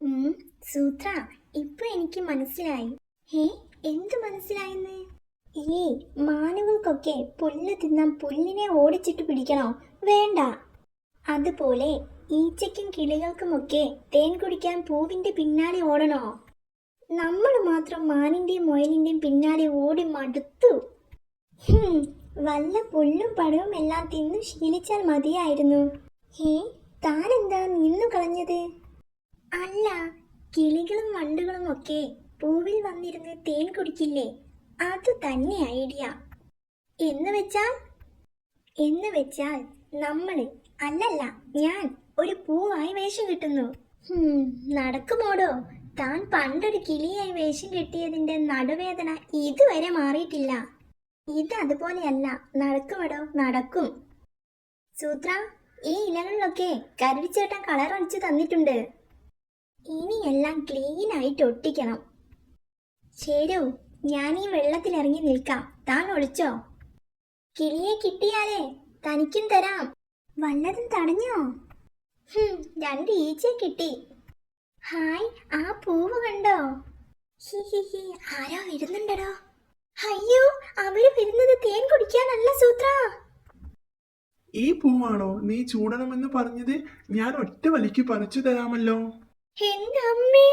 ഉം, സൂത്ര, ഇപ്പൊ എനിക്ക് മനസ്സിലായി. ഹേ, എന്തു മനസ്സിലായെന്ന്? ഈ മാനുകൾക്കൊക്കെ പുല്ല് തിന്നാൻ പുല്ലിനെ ഓടിച്ചിട്ട് പിടിക്കണോ? വേണ്ട. അതുപോലെ ഈച്ചയ്ക്കും കിളികൾക്കുമൊക്കെ തേൻ കുടിക്കാൻ പൂവിന്റെ പിന്നാലെ ഓടണോ? നമ്മൾ മാത്രം മാനിന്റെയും മുയലിന്റെയും പിന്നാലെ ഓടി മടുത്തു. ഹും, വല്ല പുല്ലും പഴവും എല്ലാം തിന്നു ശീലിച്ചാൽ മതിയായിരുന്നു. ഹേ, താനെന്താ നിന്നു കളഞ്ഞത്? അല്ല, കിളികളും വണ്ടുകളും ഒക്കെ പൂവിൽ വന്നിരുന്ന് തേൻ കുടിക്കില്ലേ? അത് തന്നെ ഐഡിയ. എന്ന് വെച്ചാൽ എന്ന് വെച്ചാൽ, നമ്മള്, അല്ലല്ല, ഞാൻ ഒരു പൂവായി വേഷം കിട്ടുന്നു. നടക്കുമോടോ? താൻ പണ്ടൊരു കിളിയായി വേഷം കെട്ടിയതിന്റെ നടുവേദന ഇതുവരെ മാറിയിട്ടില്ല. ഇത് അതുപോലെയല്ല, നടക്കുമടോ, നടക്കും. സൂത്ര, ഈ ഇലകളിലൊക്കെ കരടിച്ചേട്ടൻ കളർ അടിച്ചു തന്നിട്ടുണ്ട്. ഇനിയെല്ലാം ക്ലീൻ ആയിട്ട് ഒട്ടിക്കണം. ശരു, ഞാൻ ഈ വെള്ളത്തിലിറങ്ങി നിൽക്കാം, താൻ ഒളിച്ചോ. കിളിയെ കിട്ടിയാലേ തനിക്കും തരാം. വല്ലതും തടഞ്ഞോ? രണ്ട് ഈച്ചയെ കിട്ടി. ഹായ്, ആ പൂവ് കണ്ടോ? ഹി, ആരോ വരുന്നുണ്ടോ? അയ്യോ, അവര് വരുന്നത് തേൻ കുടിക്കാനല്ല സൂത്ര. ഈ പൂവാണോ നീ ചൂടണമെന്ന് പറഞ്ഞത്? ഞാൻ ഒറ്റ വലിക്ക് പറിച്ചു തരാമല്ലോ. എന്റെ അമ്മേ.